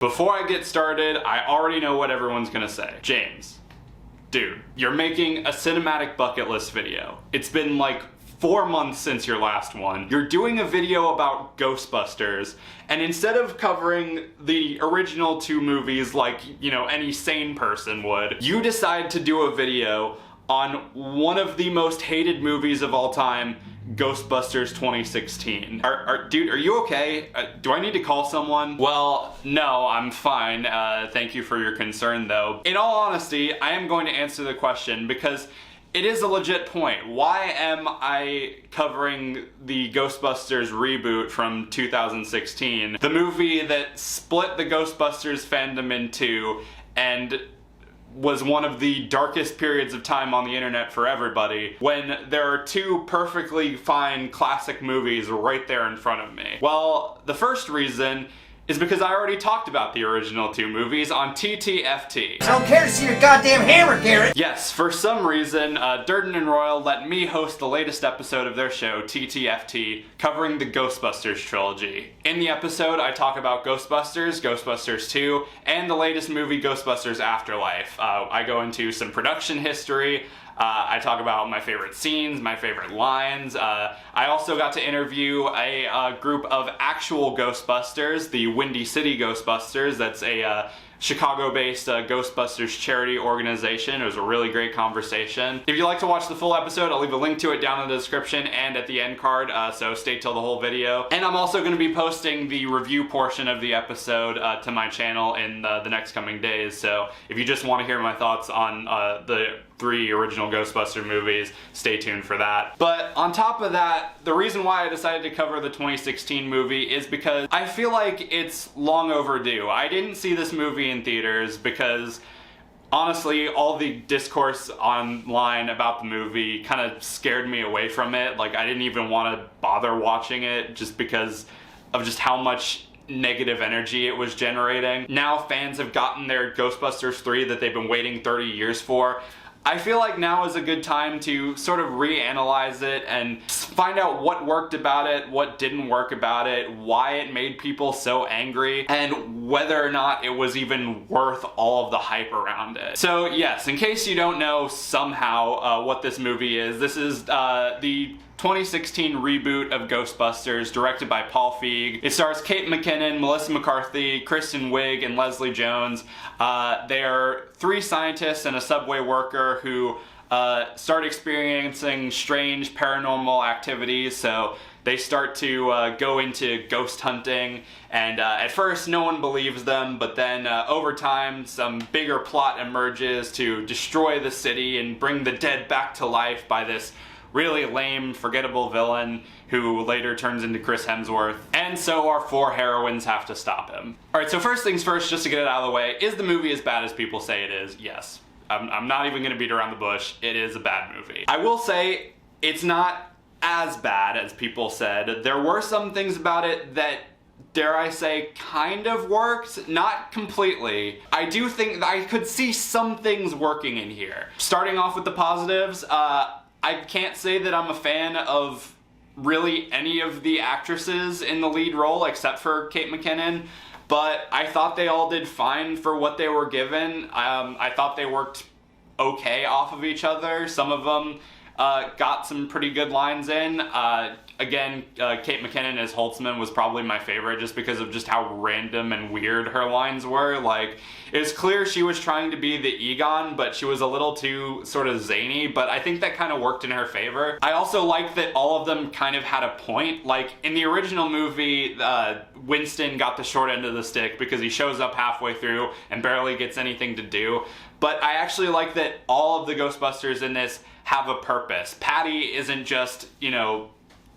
Before I get started, I already know what everyone's gonna say. James, dude, you're making a cinematic bucket list video. It's been like 4 months since your last one. You're doing a video about Ghostbusters, and instead of covering the original 2 movies like, you know, any sane person would, you decide to do a video on one of the most hated movies of all time, Ghostbusters 2016. Dude, are you okay? Do I need to call someone? Well, no, I'm fine. Thank you for your concern, though. In all honesty, I am going to answer the question because it is a legit point. Why am I covering the Ghostbusters reboot from 2016? The movie that split the Ghostbusters fandom in 2 and was one of the darkest periods of time on the internet for everybody, when there are 2 perfectly fine classic movies right there in front of me. Well, the first reason is because I already talked about the original 2 movies on TTFT. I don't care to see your goddamn hammer, Garrett! Yes, for some reason, Durden and Royal let me host the latest episode of their show, TTFT, covering the Ghostbusters trilogy. In the episode, I talk about Ghostbusters, Ghostbusters 2, and the latest movie, Ghostbusters Afterlife. I go into some production history, I talk about my favorite scenes, my favorite lines. I also got to interview a group of actual Ghostbusters, the Windy City Ghostbusters. That's a Chicago-based Ghostbusters charity organization. It was a really great conversation. If you'd like to watch the full episode, I'll leave a link to it down in the description and at the end card, so stay till the whole video. And I'm also going to be posting the review portion of the episode to my channel in the next coming days, so if you just want to hear my thoughts on the 3 original Ghostbuster movies, stay tuned for that. But on top of that, the reason why I decided to cover the 2016 movie is because I feel like it's long overdue. I didn't see this movie in theaters because honestly, all the discourse online about the movie kind of scared me away from it. Like, I didn't even want to bother watching it just because of just how much negative energy it was generating. Now fans have gotten their Ghostbusters 3 that they've been waiting 30 years for. I feel like now is a good time to sort of reanalyze it and find out what worked about it, what didn't work about it, why it made people so angry, and whether or not it was even worth all of the hype around it. So yes, in case you don't know somehow what this movie is, this is the 2016 reboot of Ghostbusters, directed by Paul Feig. It stars Kate McKinnon, Melissa McCarthy, Kristen Wiig, and Leslie Jones. They are 3 scientists and a subway worker who start experiencing strange paranormal activities, so they start to go into ghost hunting, and at first no one believes them, but then over time some bigger plot emerges to destroy the city and bring the dead back to life by this really lame, forgettable villain who later turns into Chris Hemsworth. And so our 4 heroines have to stop him. Alright, so first things first, just to get it out of the way, is the movie as bad as people say it is? Yes. I'm not even gonna beat around the bush. It is a bad movie. I will say, it's not as bad as people said. There were some things about it that, dare I say, kind of worked, not completely. I do think that I could see some things working in here. Starting off with the positives, I can't say that I'm a fan of really any of the actresses in the lead role except for Kate McKinnon, but I thought they all did fine for what they were given. I thought they worked okay off of each other. Some of them got some pretty good lines in. Again, Kate McKinnon as Holtzman was probably my favorite just because of just how random and weird her lines were. Like, it was clear she was trying to be the Egon, but she was a little too sort of zany, but I think that kind of worked in her favor. I also like that all of them kind of had a point. Like, in the original movie, Winston got the short end of the stick because he shows up halfway through and barely gets anything to do. But I actually like that all of the Ghostbusters in this have a purpose. Patty isn't just, you know,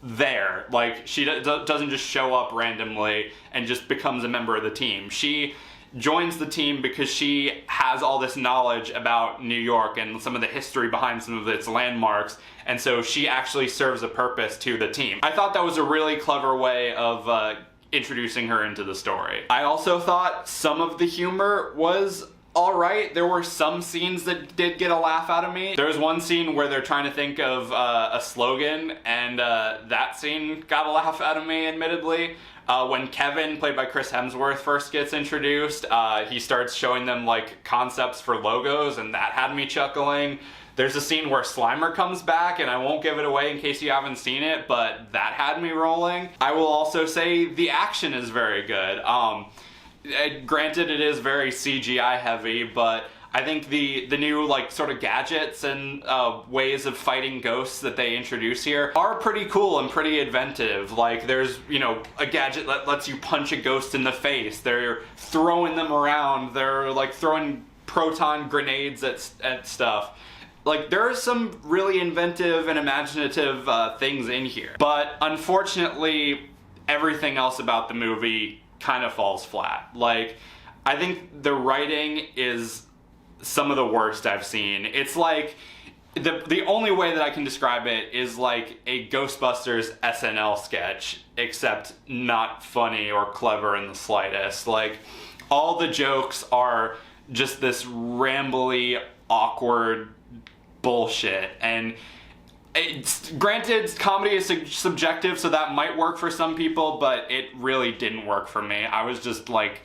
there. Like, she doesn't just show up randomly and just becomes a member of the team. She joins the team because she has all this knowledge about New York and some of the history behind some of its landmarks, and so she actually serves a purpose to the team. I thought that was a really clever way of introducing her into the story. I also thought some of the humor was alright. There were some scenes that did get a laugh out of me. There was one scene where they're trying to think of a slogan, and that scene got a laugh out of me, admittedly. When Kevin, played by Chris Hemsworth, first gets introduced, he starts showing them like concepts for logos, and that had me chuckling. There's a scene where Slimer comes back, and I won't give it away in case you haven't seen it, but that had me rolling. I will also say the action is very good. Granted, it is very CGI heavy, but I think the new like sort of gadgets and ways of fighting ghosts that they introduce here are pretty cool and pretty inventive. Like there's, you know, a gadget that lets you punch a ghost in the face. They're throwing them around. They're like throwing proton grenades at stuff. Like, there are some really inventive and imaginative things in here. But unfortunately, everything else about the movie kind of falls flat. Like, I think the writing is some of the worst I've seen. It's like, the only way that I can describe it is like a Ghostbusters SNL sketch, except not funny or clever in the slightest. Like, all the jokes are just this rambly, awkward bullshit, and granted, comedy is subjective, so that might work for some people, but it really didn't work for me. I was just like,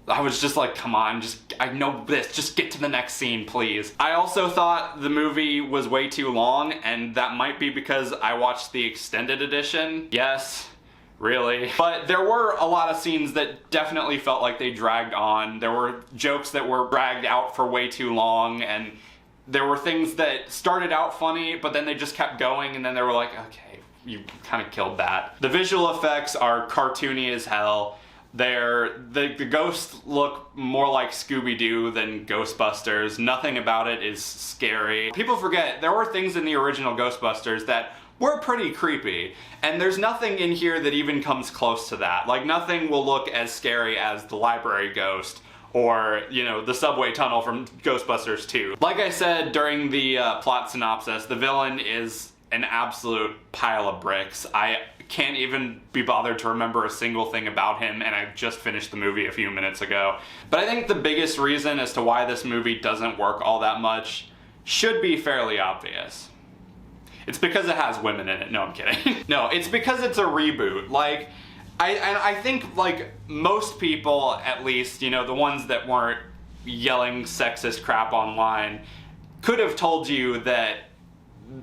come on, I know this, just get to the next scene, please. I also thought the movie was way too long, and that might be because I watched the extended edition. Yes, really. But there were a lot of scenes that definitely felt like they dragged on. There were jokes that were dragged out for way too long, and there were things that started out funny, but then they just kept going, and then they were like, okay, you kind of killed that. The visual effects are cartoony as hell. The ghosts look more like Scooby-Doo than Ghostbusters. Nothing about it is scary. People forget, there were things in the original Ghostbusters that were pretty creepy, and there's nothing in here that even comes close to that. Like, nothing will look as scary as the library ghost, or, you know, the subway tunnel from Ghostbusters 2. Like I said during the plot synopsis, the villain is an absolute pile of bricks. I can't even be bothered to remember a single thing about him, and I just finished the movie a few minutes ago. But I think the biggest reason as to why this movie doesn't work all that much should be fairly obvious. It's because it has women in it. No, I'm kidding. No, it's because it's a reboot. Like, I think, like, most people, at least, you know, the ones that weren't yelling sexist crap online, could have told you that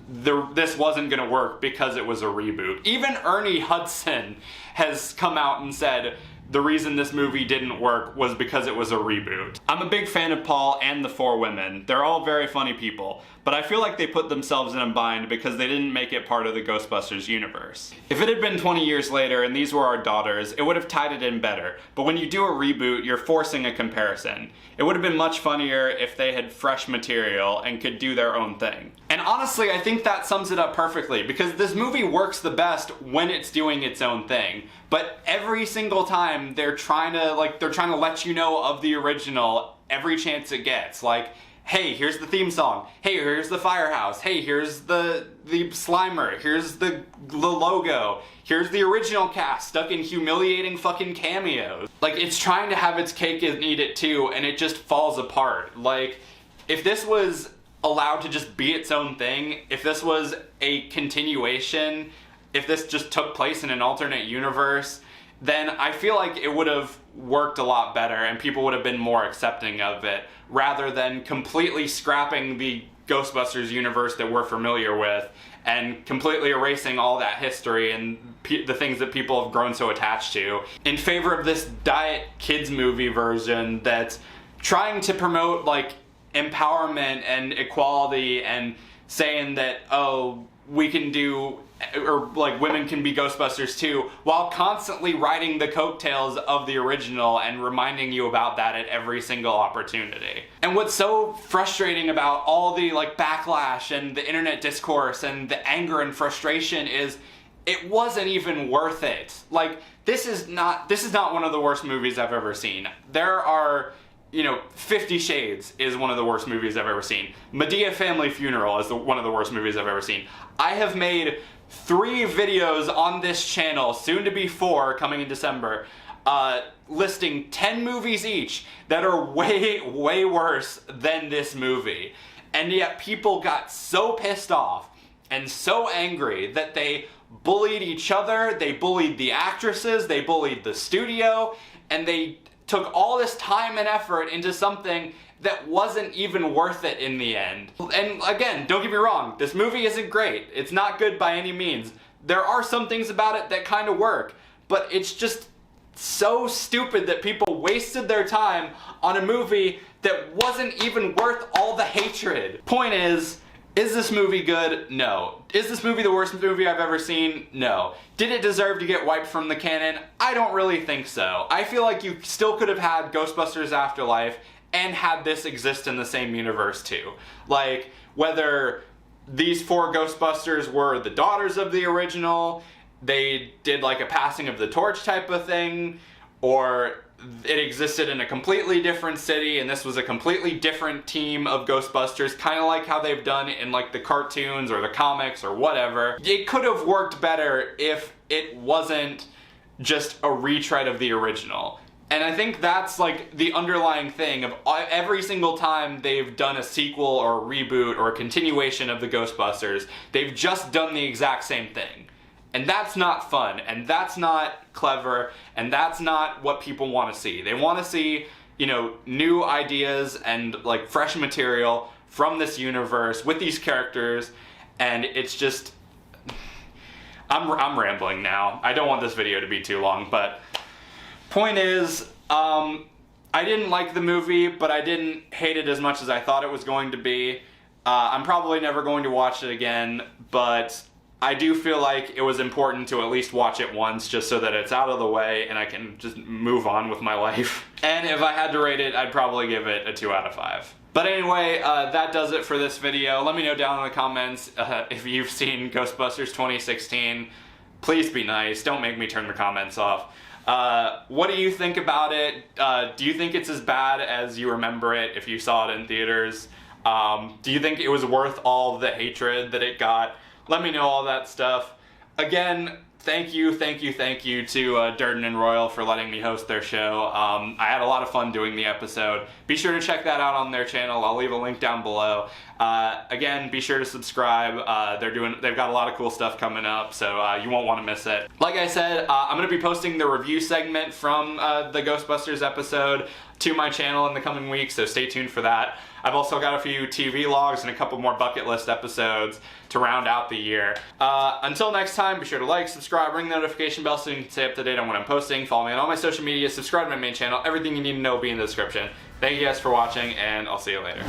this wasn't gonna work because it was a reboot. Even Ernie Hudson has come out and said the reason this movie didn't work was because it was a reboot. I'm a big fan of Paul and the four women. They're all very funny people, but I feel like they put themselves in a bind because they didn't make it part of the Ghostbusters universe. If it had been 20 years later and these were our daughters, it would have tied it in better. But when you do a reboot, you're forcing a comparison. It would have been much funnier if they had fresh material and could do their own thing. And honestly, I think that sums it up perfectly, because this movie works the best when it's doing its own thing. But every single time they're trying to let you know of the original every chance it gets. Like, hey, here's the theme song. Hey, here's the firehouse. Hey, here's the Slimer. Here's the logo. Here's the original cast stuck in humiliating fucking cameos. Like, it's trying to have its cake and eat it too, and it just falls apart. Like, if this was allowed to just be its own thing, if this was a continuation, if this just took place in an alternate universe, then I feel like it would have worked a lot better and people would have been more accepting of it, rather than completely scrapping the Ghostbusters universe that we're familiar with and completely erasing all that history and the things that people have grown so attached to, in favor of this diet kids movie version that's trying to promote, like, empowerment and equality and saying that, oh, we can do, or like, women can be Ghostbusters too, while constantly riding the coattails of the original and reminding you about that at every single opportunity. And what's so frustrating about all the, like, backlash and the internet discourse and the anger and frustration is it wasn't even worth it. Like, this is not one of the worst movies I've ever seen. There are, you know, 50 Shades is one of the worst movies I've ever seen. Medea Family Funeral is one of the worst movies I've ever seen. I have made 3 videos on this channel, soon to be 4, coming in December, listing 10 movies each that are way, way worse than this movie. And yet people got so pissed off and so angry that they bullied each other, they bullied the actresses, they bullied the studio, and they took all this time and effort into something that wasn't even worth it in the end. And again, don't get me wrong, this movie isn't great. It's not good by any means. There are some things about it that kind of work, but it's just so stupid that people wasted their time on a movie that wasn't even worth all the hatred. Point is this movie good? No. Is this movie the worst movie I've ever seen? No. Did it deserve to get wiped from the canon? I don't really think so. I feel like you still could have had Ghostbusters Afterlife and had this exist in the same universe too. Like, whether these 4 Ghostbusters were the daughters of the original, they did like a passing of the torch type of thing, or it existed in a completely different city and this was a completely different team of Ghostbusters, kind of like how they've done in like the cartoons or the comics or whatever. It could have worked better if it wasn't just a retread of the original. And I think that's like the underlying thing of every single time they've done a sequel or a reboot or a continuation of the Ghostbusters, they've just done the exact same thing. And that's not fun, and that's not clever, and that's not what people want to see. They want to see, you know, new ideas and like fresh material from this universe with these characters, and it's just, I'm rambling now. I don't want this video to be too long, but point is, I didn't like the movie, but I didn't hate it as much as I thought it was going to be. I'm probably never going to watch it again, but I do feel like it was important to at least watch it once just so that it's out of the way and I can just move on with my life. And if I had to rate it, I'd probably give it a 2 out of 5. But anyway, that does it for this video. Let me know down in the comments if you've seen Ghostbusters 2016. Please be nice. Don't make me turn the comments off. What do you think about it? Do you think it's as bad as you remember it if you saw it in theaters? Do you think it was worth all the hatred that it got? Let me know all that stuff. Again, thank you to Durden and Royal for letting me host their show. I had a lot of fun doing the episode. Be sure to check that out on their channel. I'll leave a link down below. Again, be sure to subscribe. They've got a lot of cool stuff coming up, so you won't want to miss it. Like I said, I'm going to be posting the review segment from the Ghostbusters episode to my channel in the coming weeks, so stay tuned for that. I've also got a few TV logs and a couple more bucket list episodes to round out the year. Until next time, be sure to like, subscribe, ring the notification bell so you can stay up to date on what I'm posting. Follow me on all my social media, subscribe to my main channel. Everything you need to know will be in the description. Thank you guys for watching, and I'll see you later.